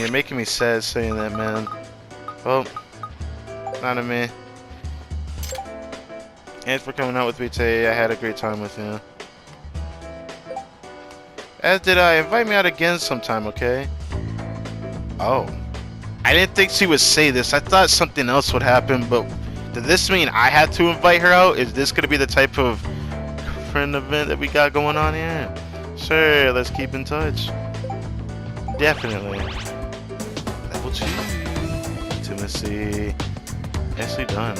you're making me sad saying that, man. Well, not a me. Thanks for coming out with me today. I had a great time with you. As did I. Invite me out again sometime, okay? Oh. I didn't think she would say this. I thought something else would happen, but does this mean I have to invite her out? Is this going to be the type of friend event that we got going on here? Sure, let's keep in touch. Definitely. Level 2. Intimacy. Nicely done.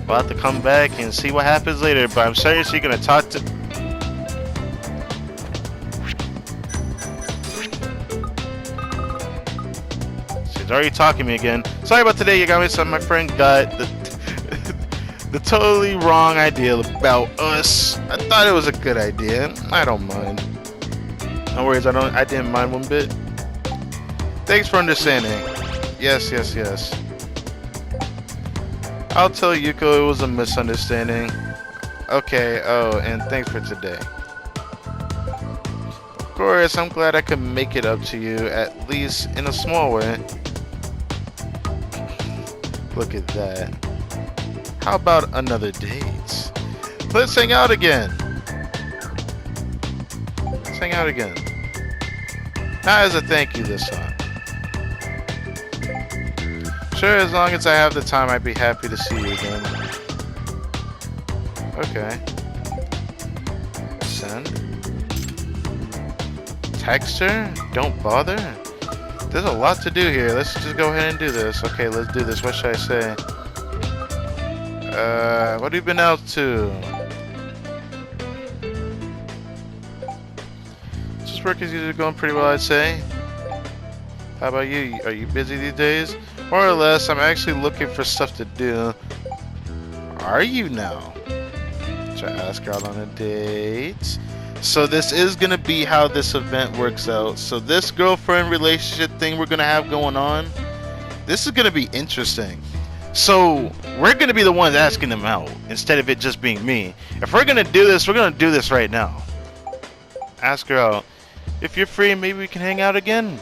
We'll have to come back and see what happens later, but I'm seriously going to talk to... She's already talking to me again. Sorry about today, Yagami. So my friend got the totally wrong idea about us. I thought it was a good idea. I don't mind. No worries, I didn't mind one bit. Thanks for understanding. Yes. I'll tell Yuko it was a misunderstanding. Okay, oh, and thanks for today. Of course, I'm glad I could make it up to you, at least in a small way. Look at that. How about another date? Let's hang out again. Not as a thank you this time. Sure, as long as I have the time, I'd be happy to see you again. Okay. Send. Text her? Don't bother? There's a lot to do here. Let's just go ahead and do this. Okay, let's do this. What should I say? What have you been out to? Just work is usually going pretty well, I'd say. How about you? Are you busy these days? More or less, I'm actually looking for stuff to do. Are you now? Should I ask her out on a date? So this is going to be how this event works out. So this girlfriend relationship thing we're going to have going on, this is going to be interesting. So we're going to be the ones asking them out instead of it just being me. If we're going to do this, we're going to do this right now. Ask her out. If you're free, maybe we can hang out again.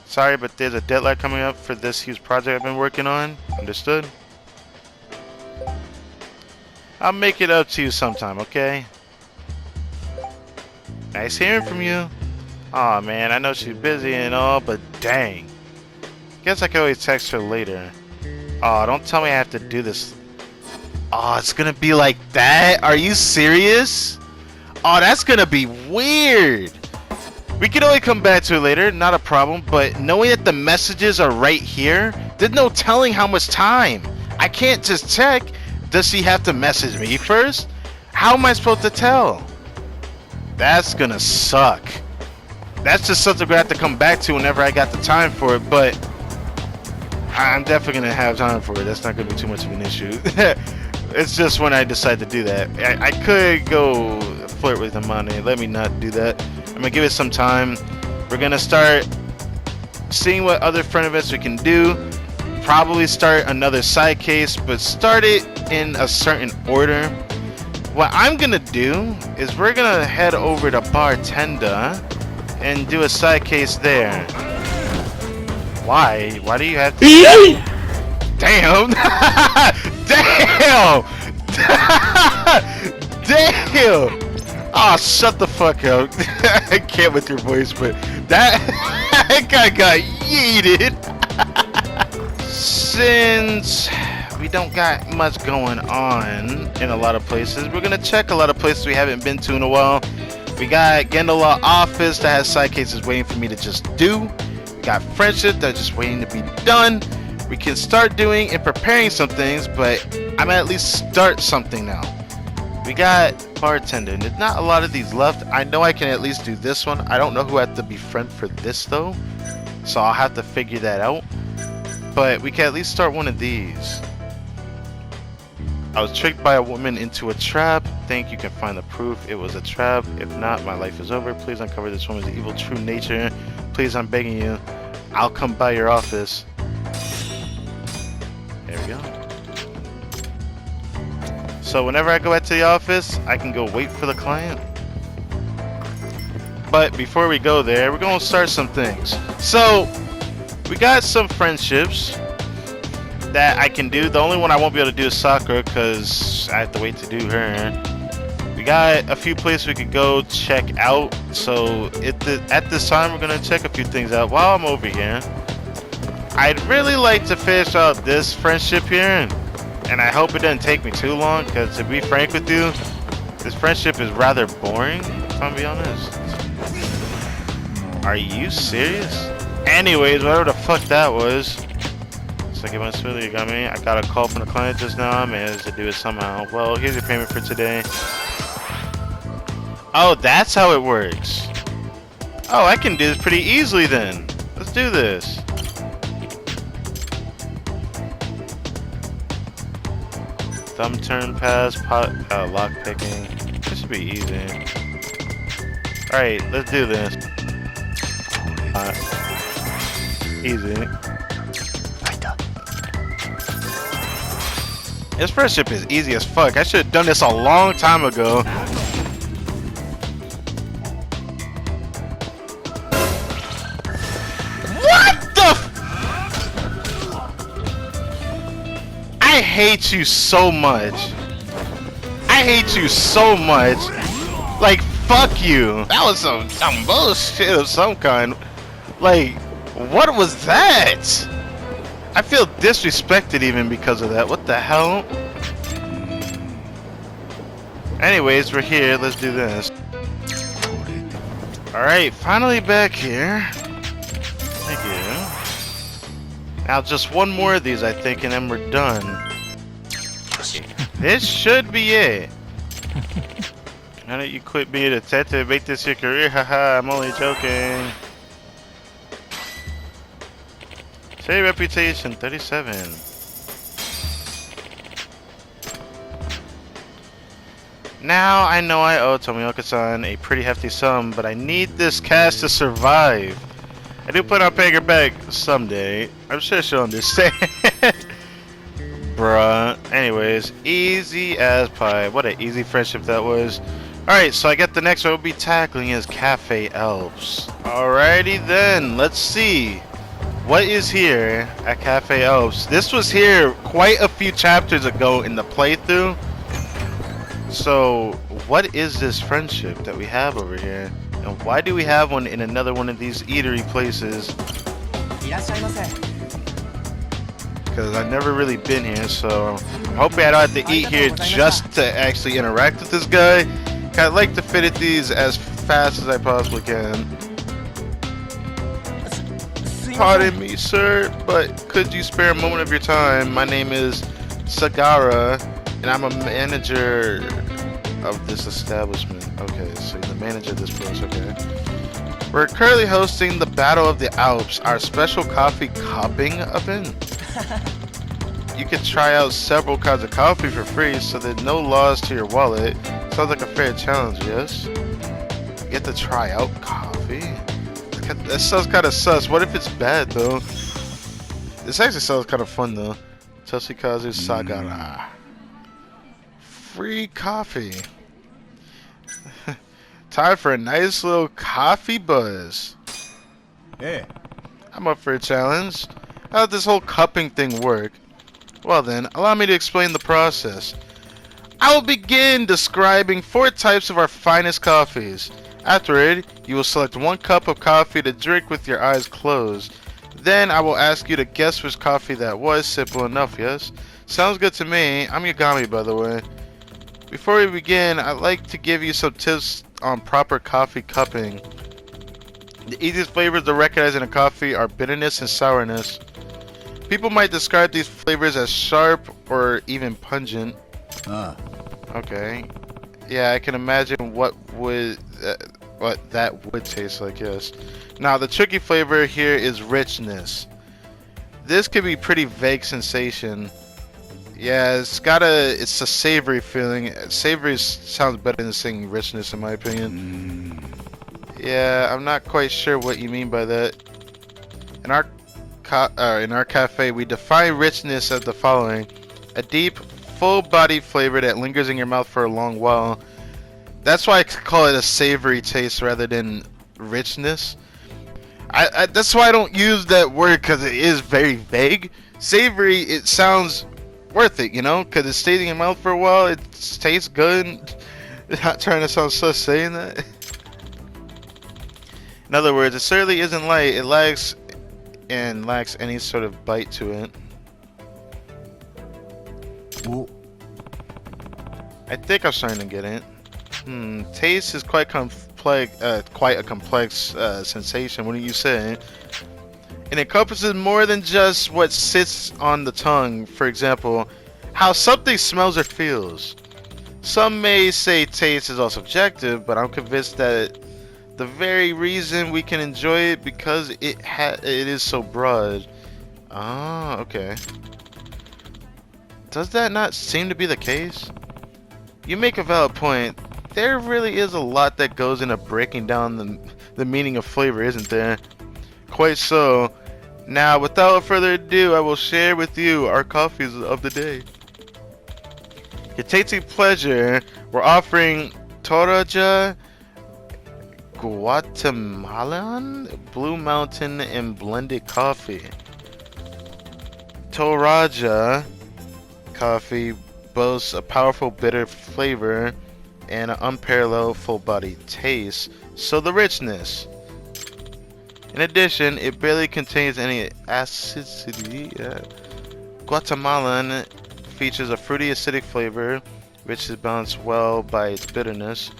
Sorry, but there's a deadline coming up for this huge project I've been working on. Understood? I'll make it up to you sometime, okay? Nice hearing from you. Aw, man, I know she's busy and all, but dang. Guess I can always text her later. Aw, don't tell me I have to do this. Aw, it's gonna be like that? Are you serious? Aw, that's gonna be weird. We can always come back to it later, not a problem, but knowing that the messages are right here, there's no telling how much time. I can't just check. Does she have to message me first? How am I supposed to tell? That's gonna suck. That's just something we're gonna have to come back to whenever I got the time for it, but I'm definitely gonna have time for it. That's not gonna be too much of an issue. It's just when I decide to do that. I could go flirt with the money. Let me not do that. I'm gonna give it some time. We're gonna start seeing what other friend events we can do. Probably start another side case, but start it in a certain order. What I'm gonna do is we're gonna head over to Bartender and do a side case there. Why? Why do you have to? Damn! Damn! Damn! Oh, shut the fuck up. I can't with your voice, but that guy got yeeted. Since we don't got much going on in a lot of places, we're gonna check a lot of places we haven't been to in a while. We got Gendala office that has side cases waiting for me to just do. We got friendship that's just waiting to be done. We can start doing and preparing some things, but I'm at least start something now. We got bartender. There's not a lot of these left. I know I can at least do this one. I don't know who I have to befriend for this though, so I'll have to figure that out. But we can at least start one of these. I was tricked by a woman into a trap. Think you can find the proof it was a trap. If not, my life is over. Please uncover this woman's evil true nature. Please, I'm begging you. I'll come by your office. There we go. So whenever I go back to the office, I can go wait for the client. But before we go there, we're gonna start some things. So we got some friendships that I can do. The only one I won't be able to do is Sakura because I have to wait to do her. We got a few places we could go check out. So at this time, we're gonna check a few things out while I'm over here. I'd really like to finish out this friendship here, and I hope it doesn't take me too long. Because to be frank with you, this friendship is rather boring. If I'm being honest. Are you serious? Anyways, whatever the fuck that was. Second one, Takayuki Yagami. I got a call from the client just now. I managed to do it somehow. Well, here's your payment for today. Oh, that's how it works. Oh, I can do this pretty easily then. Let's do this. Thumb turn pass, lock picking. This should be easy. Alright, let's do this. Easy. This friendship is easy as fuck. I should have done this a long time ago. What the I hate you so much. I hate you so much. Like, fuck you. That was some bullshit of some kind. Like, what was that? I feel disrespected even because of that. What the hell? Anyways, we're here. Let's do this. Alright, finally back here. Thank you. Now just one more of these, I think, and then we're done. This should be it. Now that you quit being a detective, make this your career. Haha, I'm only joking. Say reputation, 37. Now I know I owe Tomioka-san a pretty hefty sum, but I need this cash to survive. I do plan on paying her back someday. I'm sure she'll understand. Bruh. Anyways, easy as pie. What an easy friendship that was. Alright, so I get the next one we'll be tackling is Cafe Elves. Alrighty then, let's see. What is here at Cafe Elves? This was here quite a few chapters ago in the playthrough. So, what is this friendship that we have over here? And why do we have one in another one of these eatery places? Because I've never really been here, so I'm hoping I don't have to eat here just to actually interact with this guy. I'd like to fit these as fast as I possibly can. Pardon me, sir, but could you spare a moment of your time? My name is Saga, and I'm a manager of this establishment. Okay, so you're the manager of this place, okay. We're currently hosting the Battle of the Alps, our special coffee cupping event. You can try out several kinds of coffee for free, so there's no loss to your wallet. Sounds like a fair challenge, yes? You get to try out coffee? That sounds kind of sus. What if it's bad, though? This actually sounds kind of fun, though. Toshikazu Saga. Free coffee. Time for a nice little coffee buzz. Yeah. I'm up for a challenge. How does this whole cupping thing work? Well then, allow me to explain the process. I will begin describing 4 types of our finest coffees. Afterward, you will select 1 cup of coffee to drink with your eyes closed. Then I will ask you to guess which coffee that was. Simple enough, yes? Sounds good to me. I'm Yagami, by the way. Before we begin, I'd like to give you some tips on proper coffee cupping. The easiest flavors to recognize in a coffee are bitterness and sourness. People might describe these flavors as sharp or even pungent. Okay. Yeah, I can imagine what that would taste like, yes. Now, the tricky flavor here is richness. This could be pretty vague sensation. Yeah, it's a savory feeling. Savory sounds better than saying richness, in my opinion. Yeah, I'm not quite sure what you mean by that. In our cafe, we define richness as the following: a deep, full-bodied flavor that lingers in your mouth for a long while. That's why I call it a savory taste rather than richness. That's why I don't use that word, because it is very vague. Savory, it sounds worth it, you know, because it stays in your mouth for a while. It tastes good. Not trying to sound sus saying that. In other words, it certainly isn't light. It lacks any sort of bite to it. Ooh. I think I'm starting to get it. Taste is quite a complex sensation, wouldn't you say? It encompasses more than just what sits on the tongue. For example, how something smells or feels. Some may say taste is all subjective, but I'm convinced that the very reason we can enjoy it because it is so broad. Ah, okay. Does that not seem to be the case? You make a valid point. There really is a lot that goes into breaking down the meaning of flavor, isn't there? Quite so. Now, without further ado, I will share with you our coffees of the day. Your tasting pleasure, we're offering Toraja Guatemalan Blue Mountain and blended coffee. Toraja coffee boasts a powerful bitter flavor and an unparalleled full-bodied taste, so the richness. In addition, it barely contains any acidity. Guatemalan features a fruity acidic flavor, which is balanced well by its bitterness.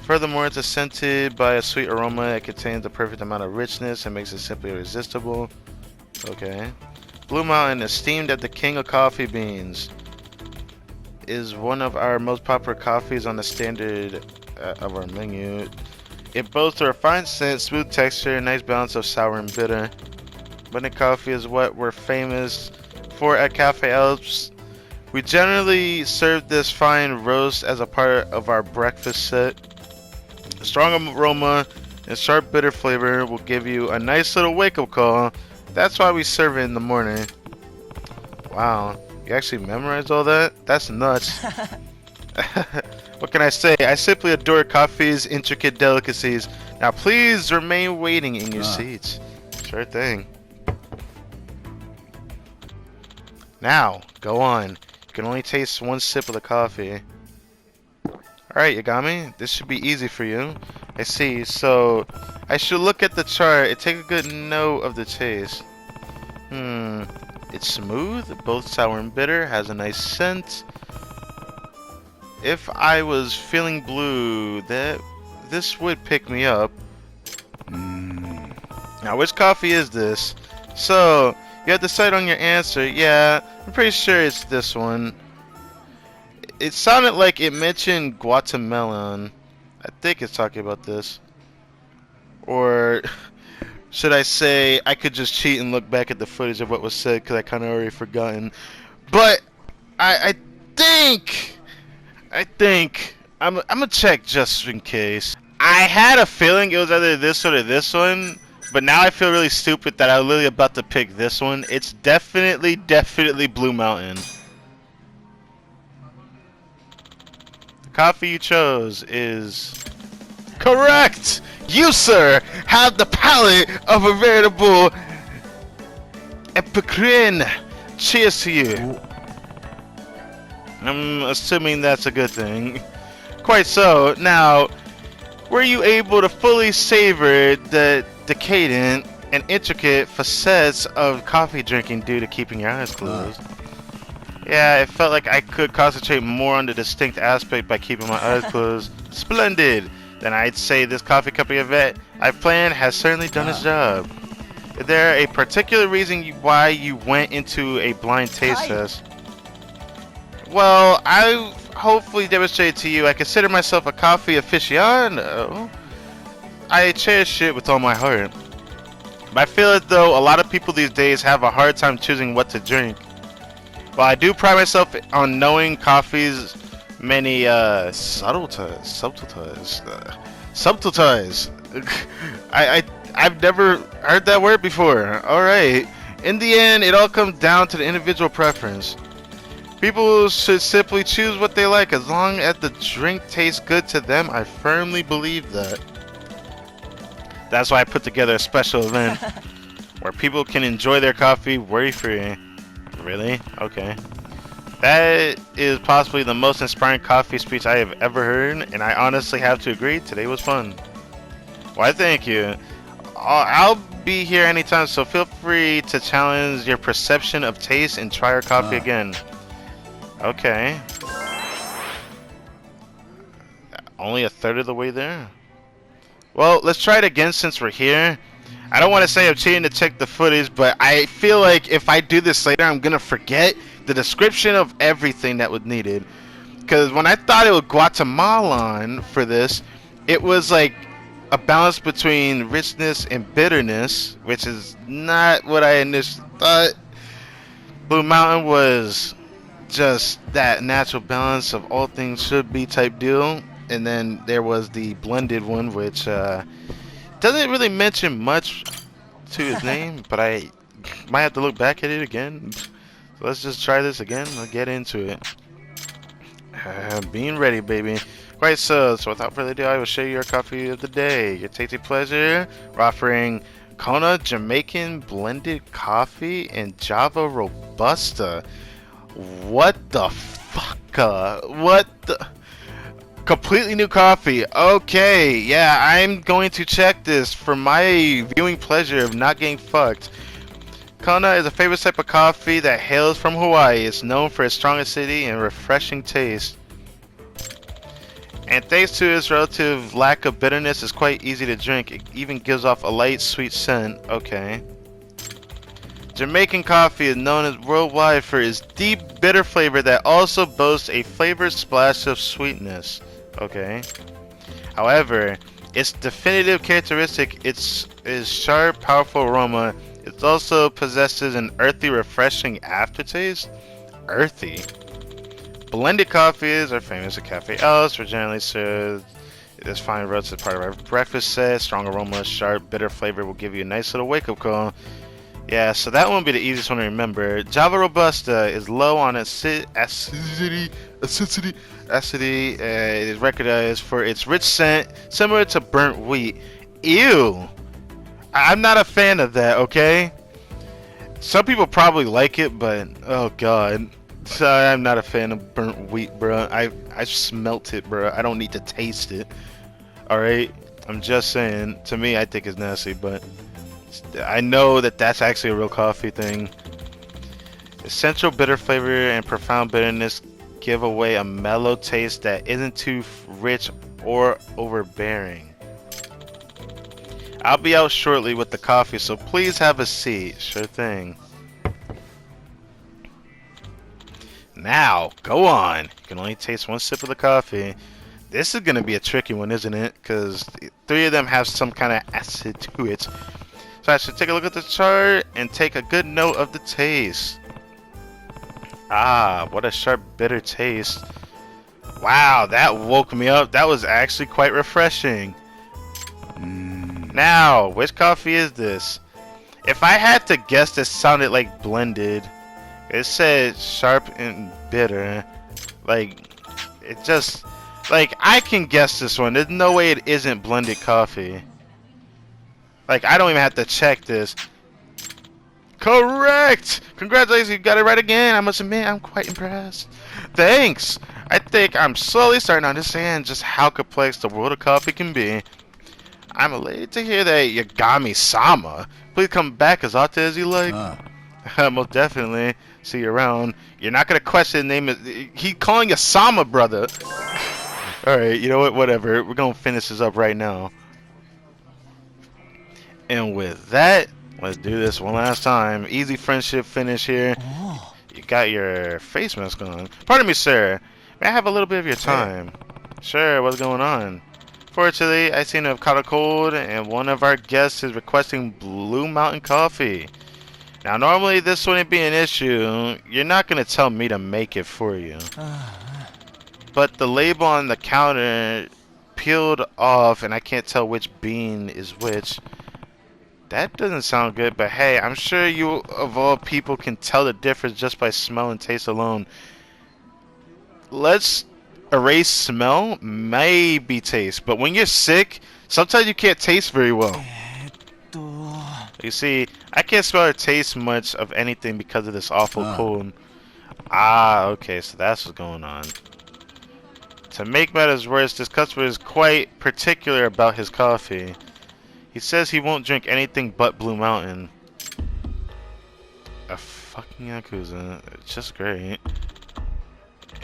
Furthermore, it's scented by a sweet aroma that contains the perfect amount of richness and makes it simply irresistible. Okay. Blue Mountain, esteemed as the king of coffee beans, is one of our most popular coffees on the standard of our menu. It boasts a refined scent, smooth texture, and nice balance of sour and bitter. Blended coffee is what we're famous for at Cafe Alps. We generally serve this fine roast as a part of our breakfast set. A strong aroma and sharp bitter flavor will give you a nice little wake-up call. That's why we serve it in the morning. Wow, you actually memorized all that? That's nuts. What can I say? I simply adore coffee's intricate delicacies. Now please remain waiting in your seats. Sure thing. Now, go on. You can only taste one sip of the coffee. Alright, Yagami, this should be easy for you. I see, so I should look at the chart and take a good note of the taste. It's smooth, both sour and bitter, has a nice scent. If I was feeling blue, this would pick me up. Now, which coffee is this? So, you have to decide on your answer. Yeah, I'm pretty sure it's this one. It sounded like it mentioned Guatemalan. I think it's talking about this. Or should I say I could just cheat and look back at the footage of what was said because I kind of already forgotten. But I think I'm gonna check just in case. I had a feeling it was either this or this one, but now I feel really stupid that I'm literally about to pick this one. It's definitely Blue Mountain. The coffee you chose is correct! You, sir, have the palate of a veritable Epicurean. Cheers to you. I'm assuming that's a good thing. Quite so. Now, were you able to fully savor the decadent and intricate facets of coffee drinking due to keeping your eyes closed? Yeah, it felt like I could concentrate more on the distinct aspect by keeping my eyes closed. Splendid! Then I'd say this coffee company event I've planned has certainly done its job. Is there a particular reason why you went into a blind taste test? Well, I hopefully demonstrated to you I consider myself a coffee aficionado. I cherish it with all my heart. But I feel as though a lot of people these days have a hard time choosing what to drink. While I do pride myself on knowing coffee's many subtleties. I've never heard that word before. Alright. In the end, it all comes down to the individual preference. People should simply choose what they like as long as the drink tastes good to them. I firmly believe that. That's why I put together a special event where people can enjoy their coffee worry-free. Really? Okay. That is possibly the most inspiring coffee speech I have ever heard, and I honestly have to agree, today was fun. Why, thank you. I'll be here anytime, so feel free to challenge your perception of taste and try our coffee again. Okay. Only a third of the way there. Well, let's try it again since we're here. I don't want to say I'm cheating to check the footage, but I feel like if I do this later, I'm going to forget the description of everything that was needed. Because when I thought it was Guatemalan for this, it was like a balance between richness and bitterness, which is not what I initially thought. Blue Mountain was just that natural balance of all things should be type deal. And then there was the blended one, which doesn't really mention much to his name, but I might have to look back at it again. So let's just try this again. I'll get into it. Being ready, baby. Right, so without further ado, I will show you our coffee of the day. Your tasty pleasure. We're offering Kona Jamaican blended coffee and Java Robusta. What the fuck? What the? Completely new coffee. Okay, yeah, I'm going to check this for my viewing pleasure of not getting fucked. Kona is a favorite type of coffee that hails from Hawaii. It's known for its strong acidity and refreshing taste. And thanks to its relative lack of bitterness, it's quite easy to drink. It even gives off a light, sweet scent. Okay. Jamaican coffee is known as worldwide for its deep, bitter flavor that also boasts a flavored splash of sweetness. Okay. However, its definitive characteristic is sharp, powerful aroma. It also possesses an earthy, refreshing aftertaste. Earthy. Blended coffees are famous at Cafe Ellis. We're generally served this fine roast as part of our breakfast set. Strong aroma, sharp, bitter flavor will give you a nice little wake-up call. Yeah, so that won't be the easiest one to remember. Java Robusta is low on acidity. It is recognized for its rich scent, similar to burnt wheat. Ew! I'm not a fan of that, okay? Some people probably like it, but oh god. So I'm not a fan of burnt wheat, bro. I smelt it, bro. I don't need to taste it. Alright? I'm just saying. To me, I think it's nasty, but I know that that's actually a real coffee thing. Essential bitter flavor and profound bitterness give away a mellow taste that isn't too rich or overbearing. I'll be out shortly with the coffee, so please have a seat. Sure thing. Now, go on. You can only taste one sip of the coffee. This is going to be a tricky one, isn't it? Because 3 of them have some kind of acid to it. So I should take a look at the chart and take a good note of the taste. Ah, what a sharp, bitter taste. Wow, that woke me up. That was actually quite refreshing. Now, which coffee is this? If I had to guess, this sounded like blended. It said sharp and bitter. Like, it just... Like, I can guess this one. There's no way it isn't blended coffee. Like, I don't even have to check this. Correct! Congratulations, you got it right again. I must admit, I'm quite impressed. Thanks! I think I'm slowly starting to understand just how complex the world of coffee can be. I'm elated to hear that Yagami-sama. Please come back as often as you like. Most definitely. See you around. You're not going to question the name. He's calling you Sama, brother. Alright, you know what? Whatever. We're going to finish this up right now. And with that, let's do this one last time. Easy friendship finish here. You got your face mask on. Pardon me, sir. May I have a little bit of your time? Sure, what's going on? Fortunately, I seem to have caught a cold, and one of our guests is requesting Blue Mountain coffee. Now, normally this wouldn't be an issue. You're not going to tell me to make it for you. But the label on the counter peeled off, and I can't tell which bean is which. That doesn't sound good, but hey, I'm sure you of all people can tell the difference just by smell and taste alone. Let's erase smell, maybe taste, but when you're sick, sometimes you can't taste very well. You see, I can't smell or taste much of anything because of this awful cold. Ah, okay, so that's what's going on. To make matters worse, this customer is quite particular about his coffee. He says he won't drink anything but Blue Mountain. A fucking Yakuza. It's just great.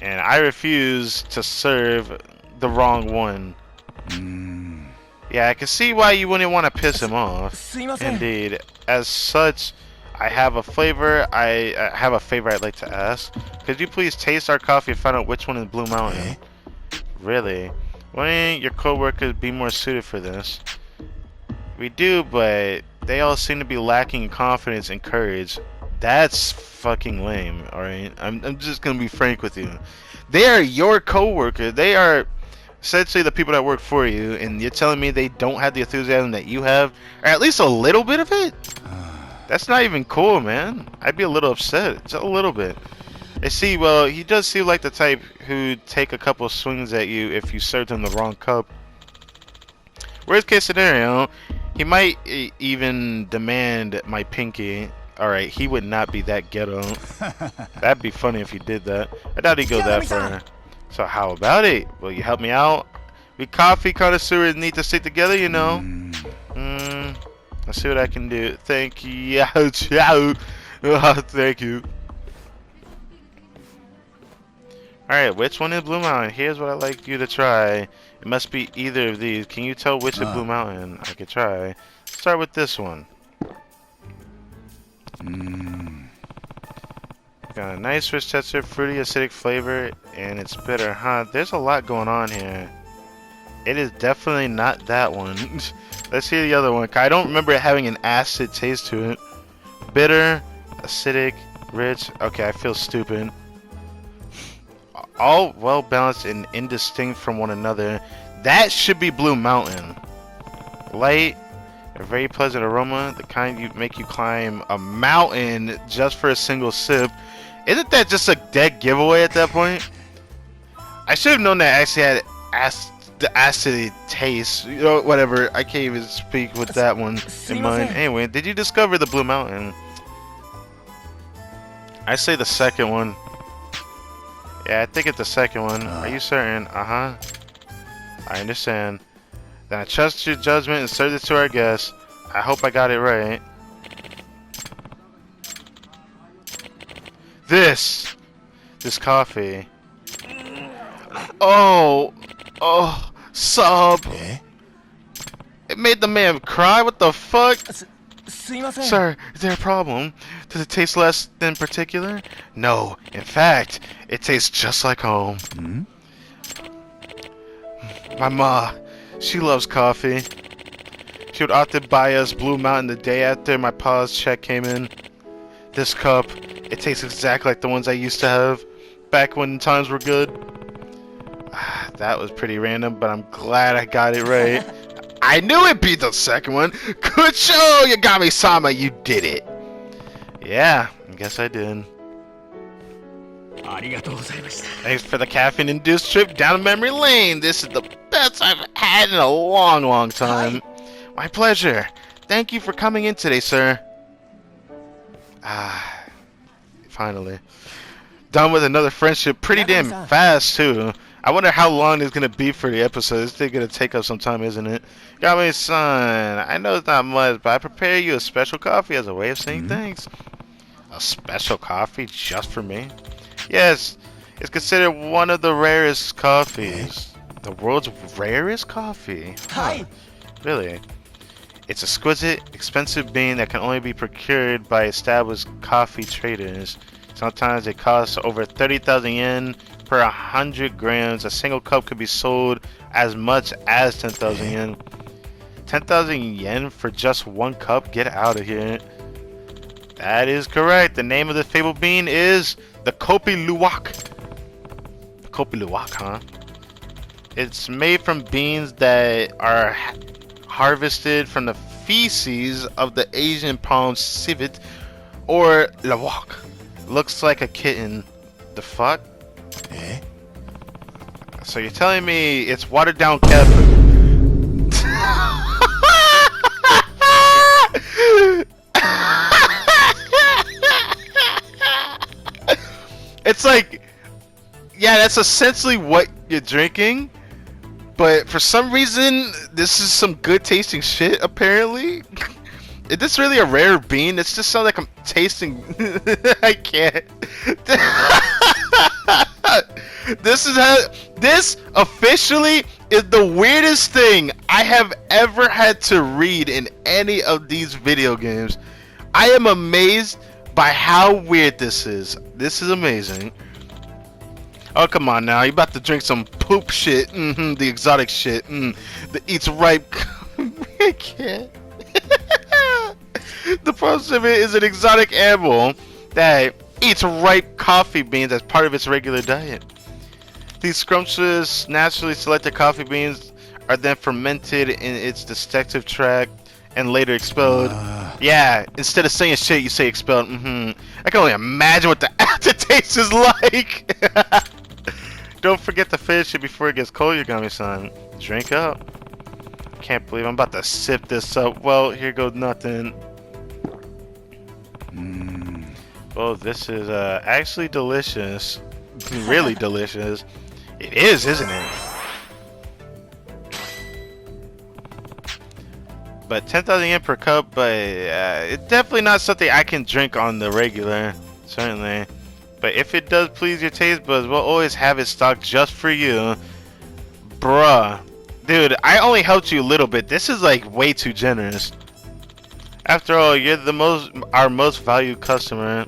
And I refuse to serve the wrong one. Yeah, I can see why you wouldn't want to piss him off. Indeed. As such, I have a favor I'd like to ask. Could you please taste our coffee and find out which one is Blue Mountain? Really? Wouldn't your co-workers be more suited for this? We do, but they all seem to be lacking in confidence and courage. That's fucking lame, alright? I'm just gonna be frank with you. They are your co-worker. They are essentially the people that work for you, and you're telling me they don't have the enthusiasm that you have? Or at least a little bit of it? That's not even cool, man. I'd be a little upset. Just a little bit. I see, well, he does seem like the type who'd take a couple swings at you if you served him the wrong cup. Worst case scenario, he might even demand my pinky. Alright, he would not be that ghetto. That'd be funny if he did that. I doubt he'd go that far. So how about it? Will you help me out? We coffee connoisseurs need to stick together, you know. Let's see what I can do. Thank you. Thank you. Alright, which one is Blue Mountain? Here's what I'd like you to try. It must be either of these. Can you tell which is Blue Mountain? I could try. Start with this one. Got a nice rich texture, fruity acidic flavor, and it's bitter, huh? There's a lot going on here. It is definitely not that one. Let's see the other one. I don't remember it having an acid taste to it. Bitter, acidic, rich. Okay, I feel stupid. All well balanced and indistinct from one another. That should be Blue Mountain. Light, a very pleasant aroma, the kind you make you climb a mountain just for a single sip. Isn't that just a dead giveaway at that point? I should have known that I actually had the acidy taste. You know, whatever. I can't even speak with that one in mind. Anyway, did you discover the Blue Mountain? I say the second one. Yeah, I think it's the second one. Are you certain? I understand. Then I trust your judgment and serve it to our guests. I hope I got it right. This coffee. Oh, sub. It made the man cry. What the fuck? Sir, is there a problem? Does it taste less than particular? No, in fact, it tastes just like home. My ma, she loves coffee. She would often buy us Blue Mountain the day after my pa's check came in. This cup, it tastes exactly like the ones I used to have back when times were good. That was pretty random, but I'm glad I got it right. I knew it'd be the second one. Good show, Yagami-sama, you did it. Yeah, I guess I did. Thanks for the caffeine-induced trip down memory lane. This is the best I've had in a long, long time. My pleasure. Thank you for coming in today, sir. Finally. Done with another friendship pretty damn fast, too. I wonder how long it's going to be for the episode. It's still going to take up some time, isn't it? Yagami-san, I know it's not much, but I prepare you a special coffee as a way of saying thanks. A special coffee just for me? Yes, it's considered one of the rarest coffees. The world's rarest coffee? Huh. Really? It's exquisite, expensive bean that can only be procured by established coffee traders. Sometimes it costs over 30,000 yen per 100 grams. A single cup could be sold as much as 10,000 yen. 10,000 yen for just one cup? Get out of here. That is correct. The name of the fabled bean is the Kopi Luwak. The Kopi Luwak, huh? It's made from beans that are harvested from the feces of the Asian palm civet, or lawak. Looks like a kitten. The fuck? So you're telling me it's watered down cat food? It's like, yeah, that's essentially what you're drinking. But for some reason, this is some good tasting shit, apparently. Is this really a rare bean? It just sounds like I'm tasting... I can't. This officially is the weirdest thing I have ever had to read in any of these video games. I am amazed by how weird this is. This is amazing. Oh, come on now. You're about to drink some poop shit. The exotic shit. The eats ripe. I can't. The problem is an exotic animal that eats ripe coffee beans as part of its regular diet. These scrumptious, naturally selected coffee beans are then fermented in its digestive tract and later expelled. Yeah, instead of saying shit, you say expelled. I can only imagine what the aftertaste is like. Don't forget to finish it before it gets cold, Yagami-san. Drink up. Can't believe I'm about to sip this up. Well, here goes nothing. Oh, this is actually delicious. Really delicious. It is, isn't it? But 10,000 yen per cup, but it's definitely not something I can drink on the regular. Certainly. But if it does please your taste buds, we'll always have it stocked just for you. Bruh. Dude, I only helped you a little bit. This is like way too generous. After all, you're our most valued customer.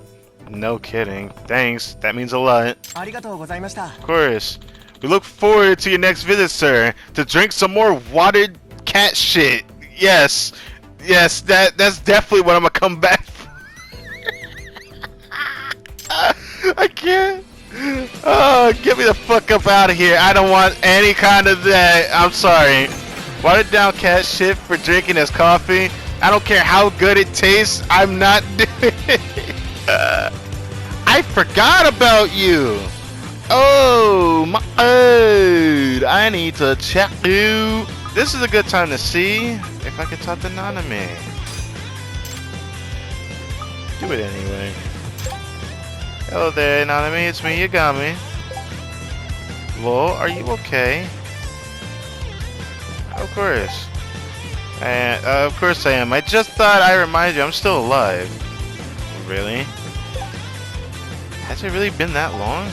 No kidding. Thanks. That means a lot. Of course. We look forward to your next visit, sir. To drink some more watered cat shit. Yes. Yes, that's definitely what I'm gonna come back for. I can't. Oh, get me the fuck up out of here. I don't want any kind of that. I'm sorry. Watered down cat shit for drinking as coffee. I don't care how good it tastes. I'm not doing it. I forgot about you. Oh my god. I need to check you. This is a good time to see if I can talk to Nanami. Do it anyway. Hello there, Nanami. It's me, Yagami. Lol, are you okay? Of course. And of course I am. I just thought I remind you I'm still alive. Really? Has it really been that long?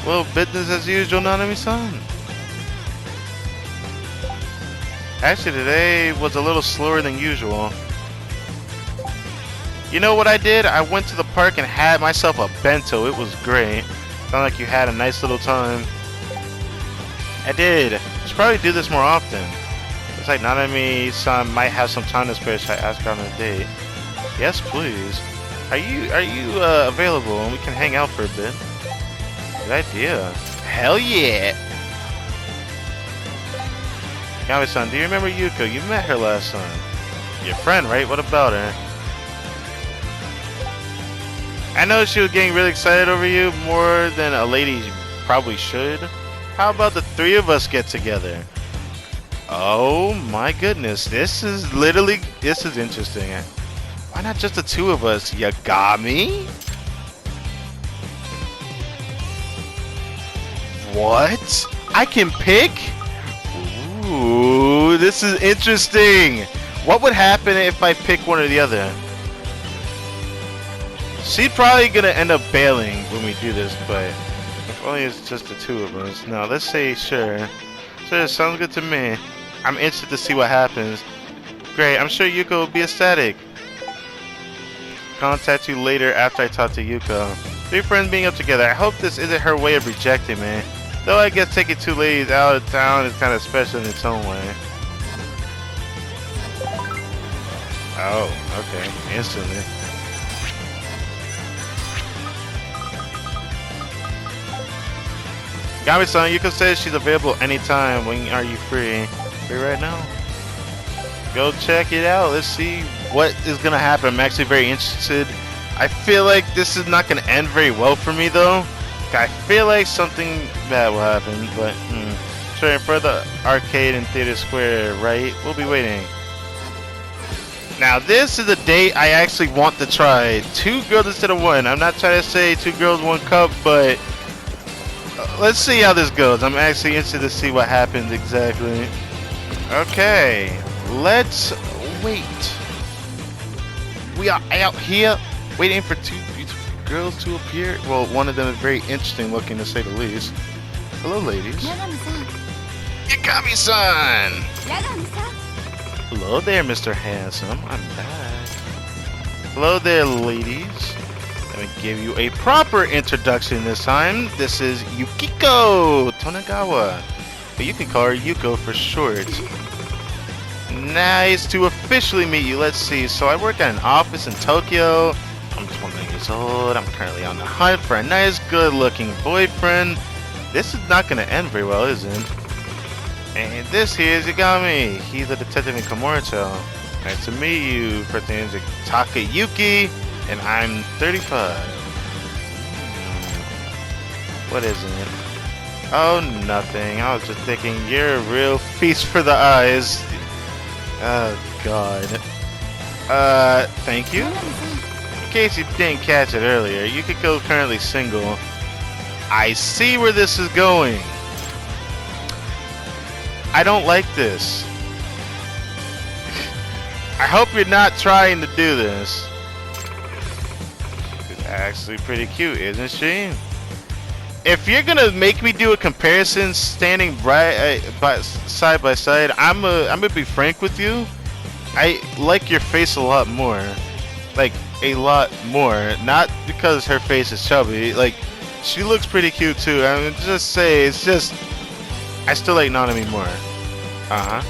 Well, business as usual, Nanami-san. Actually, today was a little slower than usual. You know what I did? I went to the park and had myself a bento. It was great. Sounded like you had a nice little time. I did. Should probably do this more often. Looks like Nanami-san might have some time to spare. Should I ask her on a date? Yes, please. Are you available and we can hang out for a bit? Good idea. Hell yeah! Yagami-san, do you remember Yuko? You met her last time. Your friend, right? What about her? I know she was getting really excited over you more than a lady probably should. How about the three of us get together? Oh my goodness, this is interesting. Why not just the two of us, Yagami? What? I can pick? Ooh, this is interesting. What would happen if I pick one or the other? She's probably gonna end up bailing when we do this, but if only it's just the two of us. Now, let's say sure. Sure, sounds good to me. I'm interested to see what happens. Great, I'm sure Yuko will be ecstatic. Contact you later after I talk to Yuko. Three friends being up together. I hope this isn't her way of rejecting me. Though I guess taking two ladies out of town is kind of special in its own way. Oh, okay. Instantly. Yagami-san, Yuko says she's available anytime. When are you free? Free right now? Go check it out. Let's see what is going to happen. I'm actually very interested. I feel like this is not going to end very well for me, though. I feel like something bad will happen, but sure, in front of the arcade in Theater Square, right? We'll be waiting. Now this is a date I actually want to try. 2 girls instead of 1. I'm not trying to say 2 girls, 1 cup, but let's see how this goes. I'm actually interested to see what happens exactly. Okay, let's wait. We are out here waiting for 2 beautiful girls to appear. Well, one of them is very interesting looking, to say the least. Hello, ladies. Yagami-san! Hello there, Mr. Handsome. I'm back. Hello there, ladies. Let me give you a proper introduction this time. This is Yukiko Tonagawa, but you can call her Yuko for short. Nice to officially meet you. Let's see. So I work at an office in Tokyo. I'm 29 years old. I'm currently on the hunt for a nice, good-looking boyfriend. This is not going to end very well, is it? And this here is Yagami. He's a detective in Kamurocho. Nice to meet you. First name is Takayuki, and I'm 35. What is it? Oh, nothing. I was just thinking you're a real feast for the eyes. Oh, God. Thank you. In case you didn't catch it earlier, Yukiko currently single. I see where this is going. I don't like this. I hope you're not trying to do this. She's actually pretty cute, isn't she? If you're gonna make me do a comparison standing side by side, I'm gonna be frank with you. I like your face a lot more. Like, a lot more. Not because her face is chubby. Like, she looks pretty cute too. I mean, just say, it's just... I still like Nanami more. Uh-huh.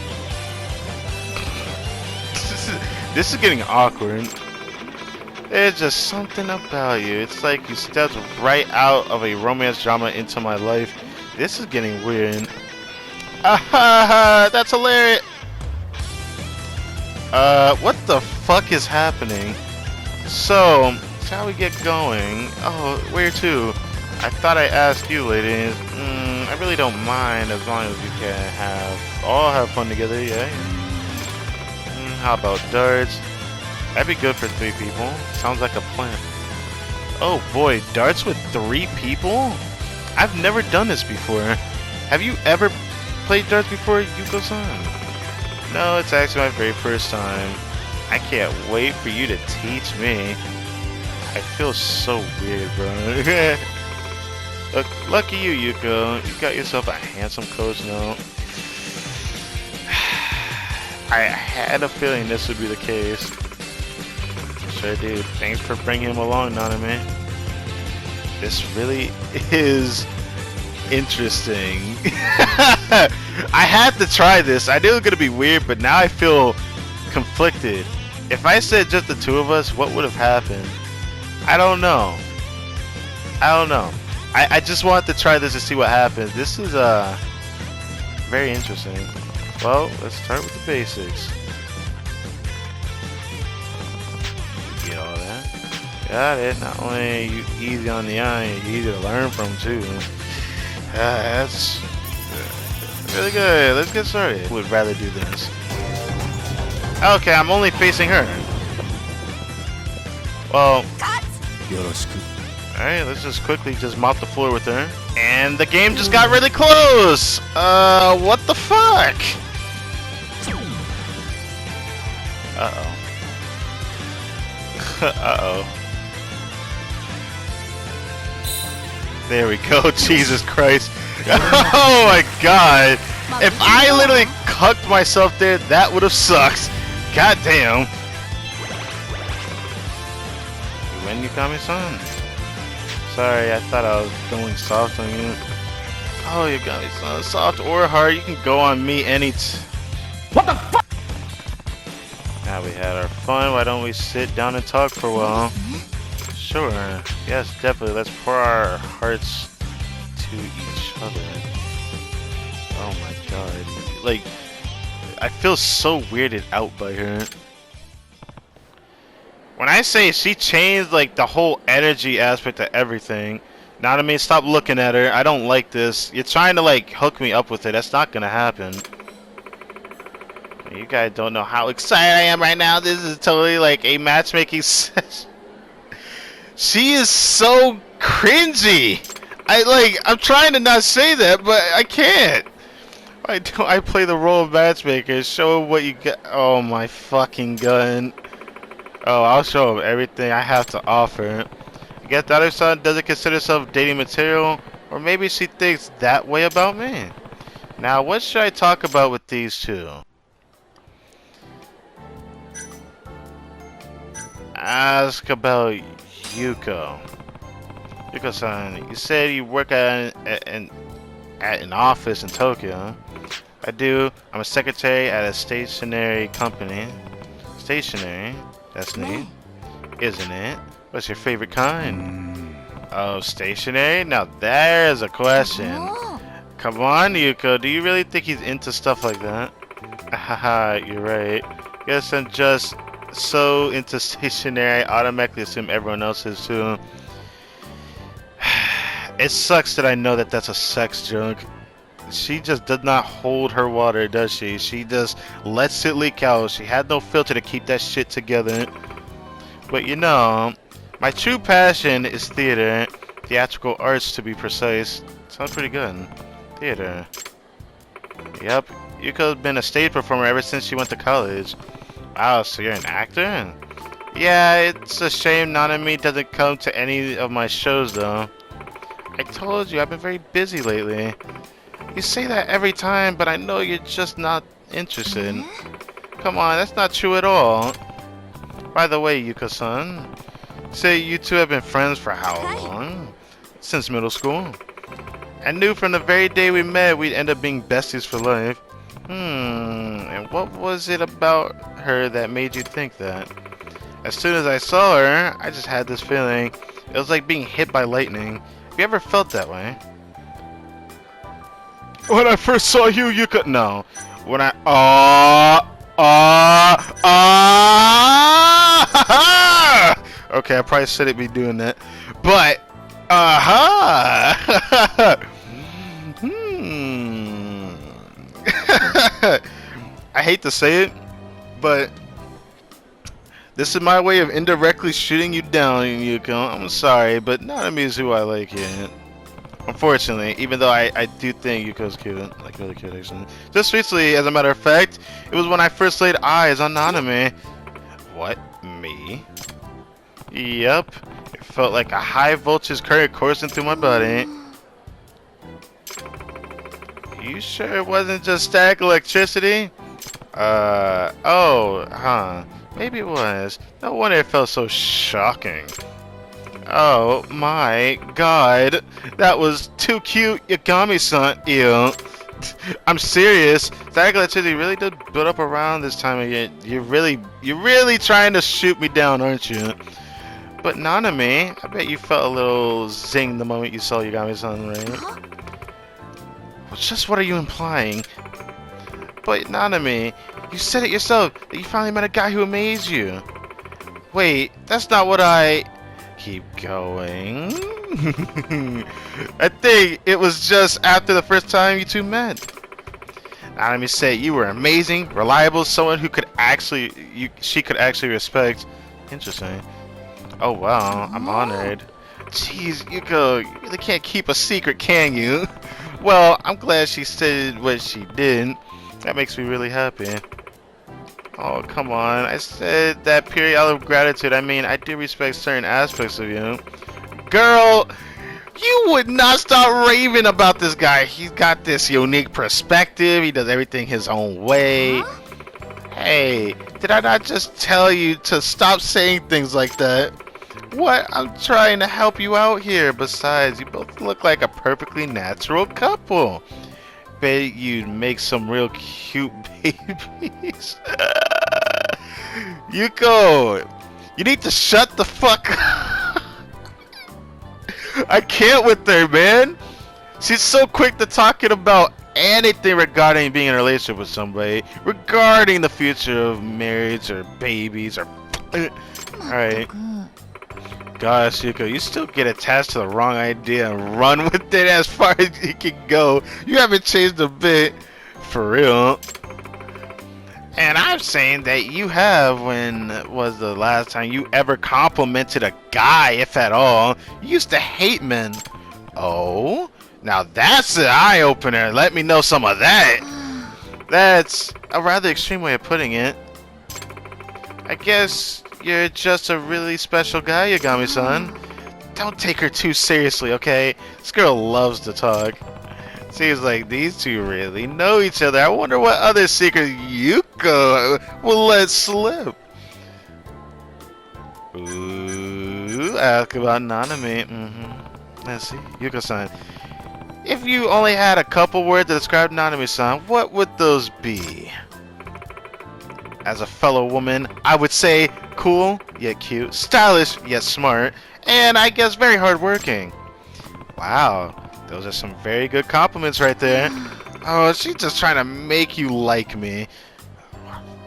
This is getting awkward. There's just something about you. It's like you stepped right out of a romance drama into my life. This is getting weird. Ah, that's hilarious. What the fuck is happening? So, shall we get going? Oh, where to? I thought I asked you, ladies. I really don't mind as long as we can all have fun together, yeah. How about darts? That'd be good for 3 people. Sounds like a plan. Oh boy, darts with 3 people? I've never done this before. Have you ever played darts before, Yuko-san? No, it's actually my very first time. I can't wait for you to teach me. I feel so weird, bro. Look, lucky you, Yuko. You got yourself a handsome coach now. I had a feeling this would be the case. Sure, dude. Thanks for bringing him along, Nanami. This really is interesting. I had to try this. I knew it was gonna be weird, but now I feel conflicted. If I said just the 2 of us, what would have happened? I don't know. I just wanted to try this to see what happens. This is very interesting. Well, let's start with the basics. Get all that. Got it. Not only are you easy on the eye, you're easy to learn from too. That's really good. Let's get started. Would rather do this. Okay, I'm only facing her. Well, alright, let's just quickly just mop the floor with her. And the game just got really close! What the fuck? Uh-oh. Uh-oh. There we go, Jesus Christ. Oh my god! If I literally cucked myself there, that would have sucked. God damn. You win, Yagami-san? Sorry, I thought I was going soft on you. Oh, Yagami-san, soft or hard, you can go on me What the fuck? Now we had our fun, why don't we sit down and talk for a while? Sure, yes, definitely, let's pour our hearts to each other. Oh my god, like, I feel so weirded out by her. When I say she changed like the whole energy aspect of everything, know what I mean? Stop looking at her. I don't like this. You're trying to like hook me up with it. That's not gonna happen. You guys don't know how excited I am right now. This is totally like a matchmaking session. She is so cringy. I'm trying to not say that, but I can't. Why don't I play the role of matchmaker? Show him what you got. Oh my fucking gun. Oh, I'll show him everything I have to offer. I guess the other son doesn't consider herself dating material, or maybe she thinks that way about me. Now, what should I talk about with these two? Ask about Yuko. Yuko-san, you said you work at an office in Tokyo. I do. I'm a secretary at a stationery company. Stationery? That's neat. Isn't it? What's your favorite kind? Oh, stationery? Now there's a question. Come on, Yuko. Do you really think he's into stuff like that? Haha, you're right. Guess I'm just so into stationery, I automatically assume everyone else is too. It sucks that I know that that's a sex joke. She just does not hold her water, does she? She just lets it leak out. She had no filter to keep that shit together. But you know, my true passion is theater. Theatrical arts, to be precise. Sounds pretty good. Theater. Yep. Yuko's been a stage performer ever since she went to college. Wow, so you're an actor? Yeah, it's a shame Nanami doesn't come to any of my shows though. I told you, I've been very busy lately. You say that every time, but I know you're just not interested. Come on, that's not true at all. By the way, Yuko-san, say you two have been friends for how long? Since middle school. I knew from the very day we met we'd end up being besties for life. And what was it about her that made you think that? As soon as I saw her, I just had this feeling. It was like being hit by lightning. Have you ever felt that way? When I first saw you, you could no. When I okay, I probably shouldn't be doing that, but I hate to say it, but this is my way of indirectly shooting you down, Yuko. I'm sorry, but Nanami is who I like here. Unfortunately, even though I do think Yuko's cute, like really cute actually. Just recently, as a matter of fact, it was when I first laid eyes on Nanami. What? Me? Yep. It felt like a high voltage current coursing through my body. You sure it wasn't just static electricity? Maybe it was. No wonder it felt so shocking. Oh my god. That was too cute, Yagami-san. Ew. I'm serious. Static electricity really did build up around this time of year. You're really trying to shoot me down, aren't you? But Nanami, I bet you felt a little zing the moment you saw Yagami-san, right? Well, just what are you implying? But Nanami, you said it yourself, that you finally met a guy who amazed you. Wait, that's not what I... Keep going. I think it was just after the first time you two met. Nanami said you were amazing, reliable, someone who could she could actually respect. Interesting. Oh wow, I'm honored. Jeez, Yuko, you really can't keep a secret, can you? Well, I'm glad she said what she did. That makes me really happy. Oh, come on. I said that purely out of gratitude. I mean, I do respect certain aspects of you. Girl, you would not stop raving about this guy. He's got this unique perspective. He does everything his own way. Hey, did I not just tell you to stop saying things like that? What? I'm trying to help you out here. Besides, you both look like a perfectly natural couple. Bet you'd make some real cute babies. Yuko, you need to shut the fuck up. I can't with her, man. She's so quick to talking about anything regarding being in a relationship with somebody, regarding the future of marriage or babies or... Alright. Gosh, Yuko, you still get attached to the wrong idea and run with it as far as you can go. You haven't changed a bit. For real. And I'm saying that you have. When was the last time you ever complimented a guy, if at all? You used to hate men. Oh? Now that's an eye-opener. Let me know some of that. That's a rather extreme way of putting it. I guess you're just a really special guy, Yagami-san. Don't take her too seriously, okay? This girl loves to talk. Seems like these two really know each other. I wonder what other secrets Yuko will let slip. Ooh, ask about Nanami. Let's see, Yuko-san. If you only had a couple words to describe Nanami-san, what would those be? As a fellow woman, I would say cool yet cute, stylish yet smart, and I guess very hardworking. Wow. Those are some very good compliments right there. Oh, she's just trying to make you like me.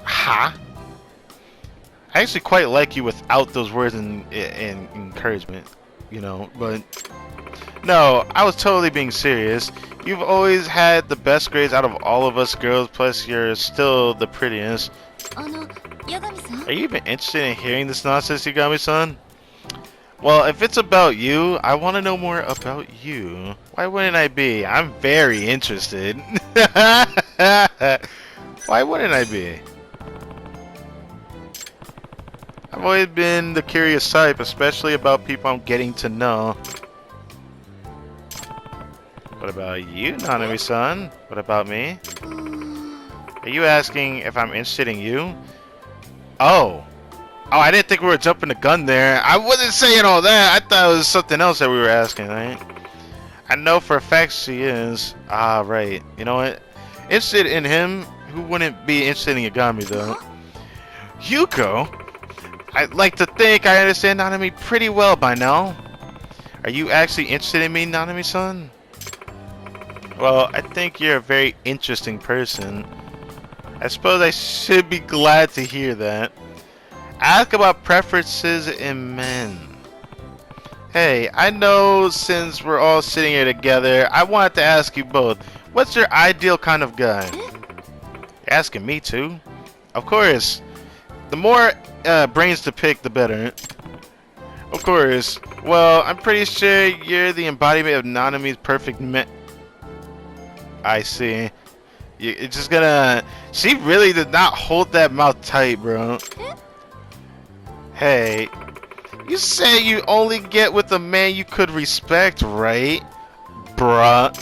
Huh? I actually quite like you without those words and encouragement, you know, but... No, I was totally being serious. You've always had the best grades out of all of us girls, plus you're still the prettiest. Are you even interested in hearing this nonsense, Yagami-san? Well, if it's about you, I want to know more about you. Why wouldn't I be? I'm very interested. Why wouldn't I be? I've always been the curious type, especially about people I'm getting to know. What about you, Nanami-san? What about me? Are you asking if I'm interested in you? Oh, I didn't think we were jumping the gun there. I wasn't saying all that. I thought it was something else that we were asking, right? I know for a fact she is. Ah, right. You know what? Interested in him? Who wouldn't be interested in Yagami, though? Yuko? I'd like to think I understand Nanami pretty well by now. Are you actually interested in me, Nanami-san? Well, I think you're a very interesting person. I suppose I should be glad to hear that. Ask about preferences in men. Hey, I know since we're all sitting here together, I wanted to ask you both, what's your ideal kind of guy? You're asking me too? Of course. The more brains to pick, the better. Of course. Well, I'm pretty sure you're the embodiment of Nanami's perfect I see. You're just gonna... She really did not hold that mouth tight, bro. Hey, you say you only get with a man you could respect, right? Bruh.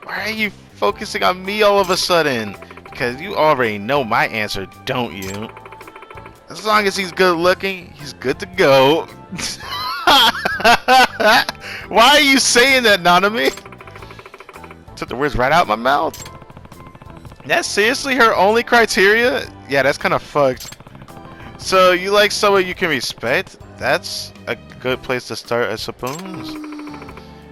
Why are you focusing on me all of a sudden? Because you already know my answer, don't you? As long as he's good looking, he's good to go. Why are you saying that, Nanami? Took the words right out my mouth. That's seriously her only criteria? Yeah, that's kind of fucked. So you like someone you can respect? That's a good place to start, I suppose.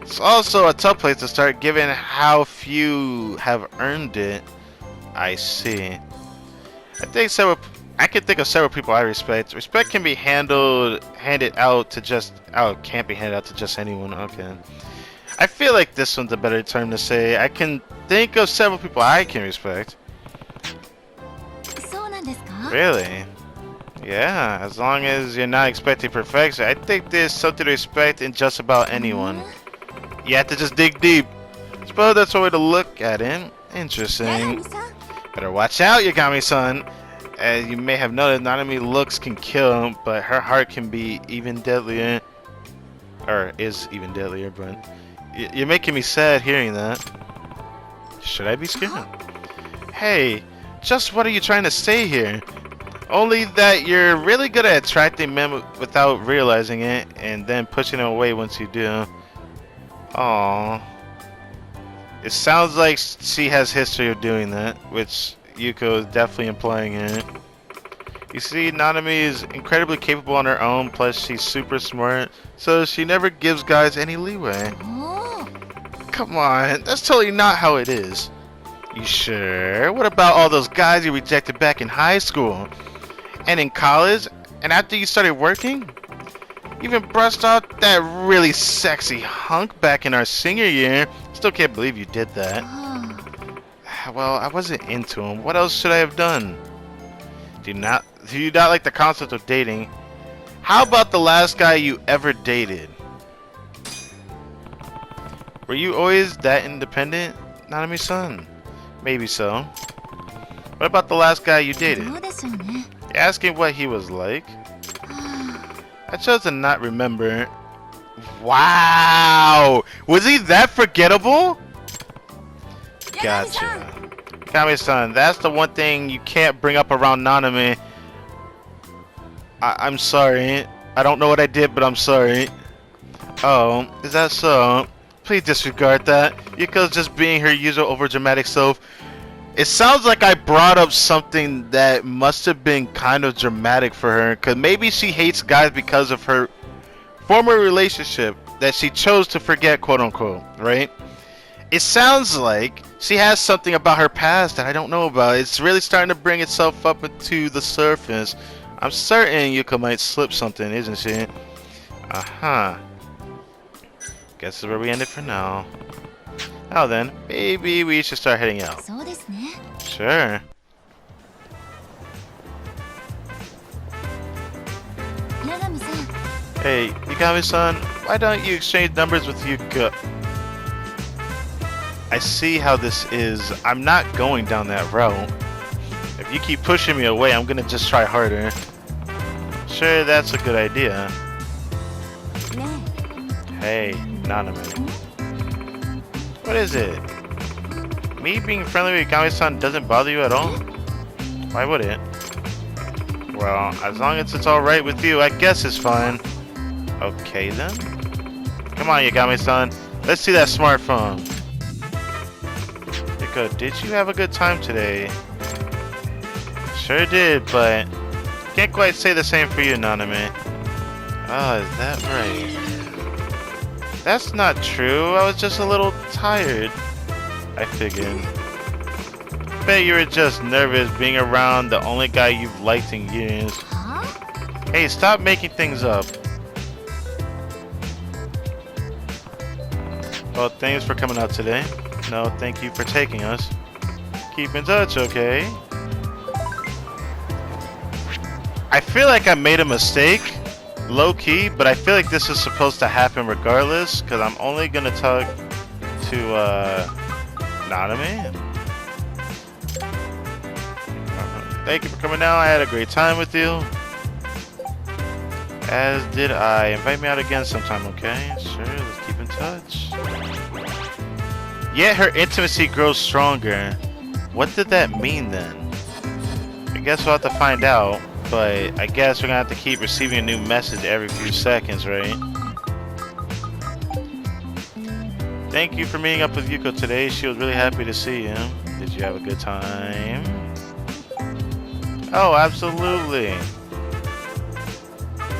It's also a tough place to start given how few have earned it. I see. I can think of several people I respect. Respect can be handed out to just... Oh, it can't be handed out to just anyone. Okay. I feel like this one's a better term to say. I can think of several people I can respect. Really? Yeah, as long as you're not expecting perfection, I think there's something to respect in just about anyone. You have to just dig deep. I suppose that's a way to look at it. Interesting. Better watch out, Yagami-san. As you may have noticed, Nanami looks can kill, but her heart can be even deadlier. Or is even deadlier, but... You're making me sad hearing that. Should I be scared? Hey, just what are you trying to say here? Only that you're really good at attracting men without realizing it, and then pushing them away once you do. Aww. It sounds like she has history of doing that, which Yuko is definitely implying here. You see, Nanami is incredibly capable on her own, plus she's super smart, so she never gives guys any leeway. Come on, that's totally not how it is. You sure? What about all those guys you rejected back in high school? And in college? And after you started working? You even brushed off that really sexy hunk back in our senior year. Still can't believe you did that. Well, I wasn't into him. What else should I have done? Do you not like the concept of dating? How about the last guy you ever dated? Were you always that independent, Nanami-san? Maybe so. What about the last guy you dated? You're asking what he was like? I chose to not remember. Wow! Was he that forgettable? Gotcha. Kami-san, that's the one thing you can't bring up around Nanami. I'm sorry. I don't know what I did, but I'm sorry. Oh, is that so? Please disregard that. Yuko's just being her usual overdramatic self. It sounds like I brought up something that must have been kind of dramatic for her, because maybe she hates guys because of her former relationship that she chose to forget, quote unquote, right? It sounds like she has something about her past that I don't know about. It's really starting to bring itself up into the surface. I'm certain Yuko might slip something, isn't she? Uh-huh. Guess this is where we end it for now. Now then, maybe we should start heading out. Sure. Hey, Yagami-san, why don't you exchange numbers with Yuko? I see how this is. I'm not going down that route. If you keep pushing me away, I'm gonna just try harder. Sure, that's a good idea. Hey, Nanami. What is it? Me being friendly with Yagami-san doesn't bother you at all? Why would it? Well, as long as it's alright with you, I guess it's fine. Okay then. Come on, Yagami-san. Let's see that smartphone. Yuko, did you have a good time today? Sure did, but can't quite say the same for you, Nanami. Oh, is that right? That's not true. I was just a little tired. I figured. Bet you were just nervous being around the only guy you've liked in years. Hey, stop making things up. Well, thanks for coming out today. No, thank you for taking us. Keep in touch, okay? I feel like I made a mistake, low-key, but I feel like this is supposed to happen regardless, because I'm only going to talk to, Nanami. Thank you for coming out. I had a great time with you. As did I. Invite me out again sometime, okay? Sure, let's keep in touch. Yet her intimacy grows stronger. What did that mean then? I guess we'll have to find out. But I guess we're gonna have to keep receiving a new message every few seconds, right? Thank you for meeting up with Yuko today. She was really happy to see you. Did you have a good time? Oh, absolutely.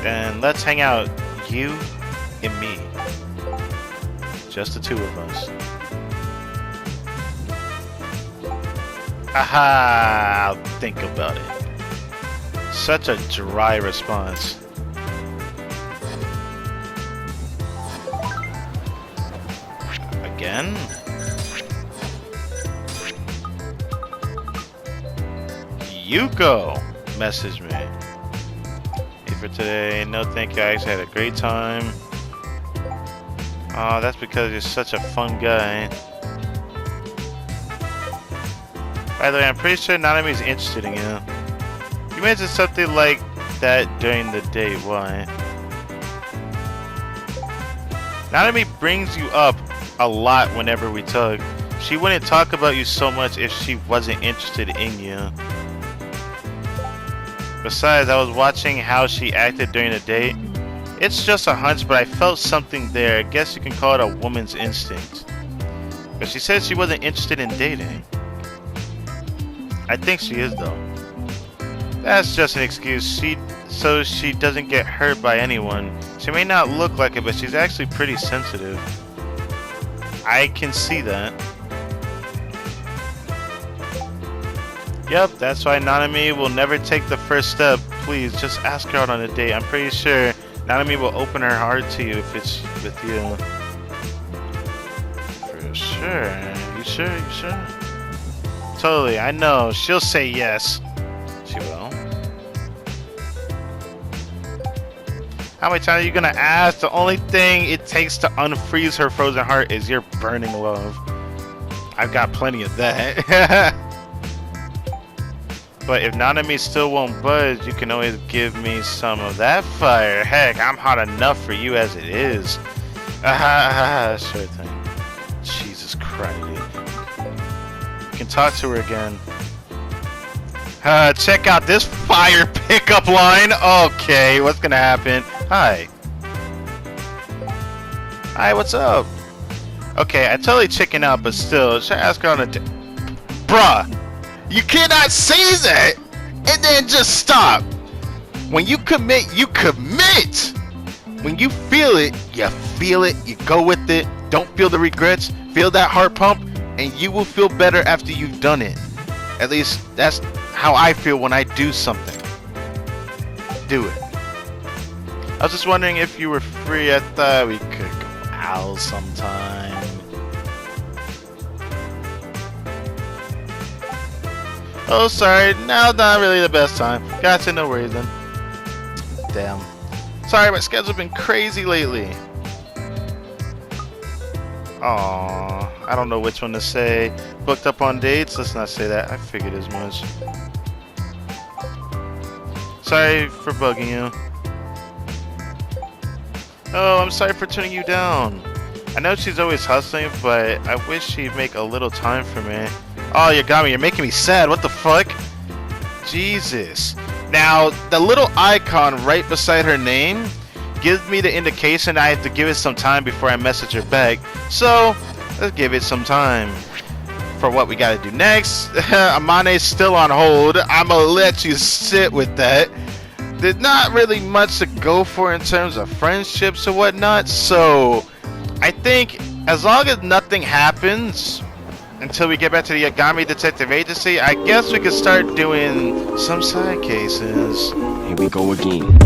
Then let's hang out, you and me. Just the two of us. Aha! I'll think about it. Such a dry response. Again? Yuko messaged me. Hey for today. No thank you. I actually had a great time. Oh, that's because you're such a fun guy. By the way, I'm pretty sure Nanami's interested in you. You mentioned something like that during the date. Why? Nanami brings you up a lot whenever we talk. She wouldn't talk about you so much if she wasn't interested in you. Besides, I was watching how she acted during the date. It's just a hunch, but I felt something there. I guess you can call it a woman's instinct. But she said she wasn't interested in dating. I think she is though. That's just an excuse. So she doesn't get hurt by anyone. She may not look like it, but she's actually pretty sensitive. I can see that. Yep, that's why Nanami will never take the first step. Please, just ask her out on a date. I'm pretty sure Nanami will open her heart to you if it's with you. For sure. You sure? You sure? totally. I know. She'll say yes. She will. How many times are you gonna ask? The only thing it takes to unfreeze her frozen heart is your burning love. I've got plenty of that. But if Nanami still won't budge, you can always give me some of that fire. Heck, I'm hot enough for you as it is. Sure thing. Jesus Christ. You can talk to her again. Check out this fire pickup line. Okay, what's gonna happen? Hi. Hi, what's up? Okay, I totally chicken out, but still, should I ask her on a Bruh, you cannot say that and then just stop. When you commit, you commit. When you feel it, you go with it. Don't feel the regrets, feel that heart pump, and you will feel better after you've done it. At least, that's how I feel when I do something. Do it. I was just wondering if you were free. I thought we could go out sometime. Oh, sorry. Now, not really the best time. Gotcha, no worries then. Damn. Sorry, my schedule's been crazy lately. Aww. I don't know which one to say. Booked up on dates? Let's not say that. I figured as much. Sorry for bugging you. Oh, I'm sorry for turning you down. I know she's always hustling, but I wish she'd make a little time for me. Oh, Yagami, you're making me sad. What the fuck? Jesus. Now, the little icon right beside her name gives me the indication I have to give it some time before I message her back. So, let's give it some time. For what we gotta do next, Amane's still on hold. I'ma let you sit with that. There's not really much to go for in terms of friendships or whatnot, so I think as long as nothing happens until we get back to the Yagami Detective Agency, I guess we could start doing some side cases. Here we go again.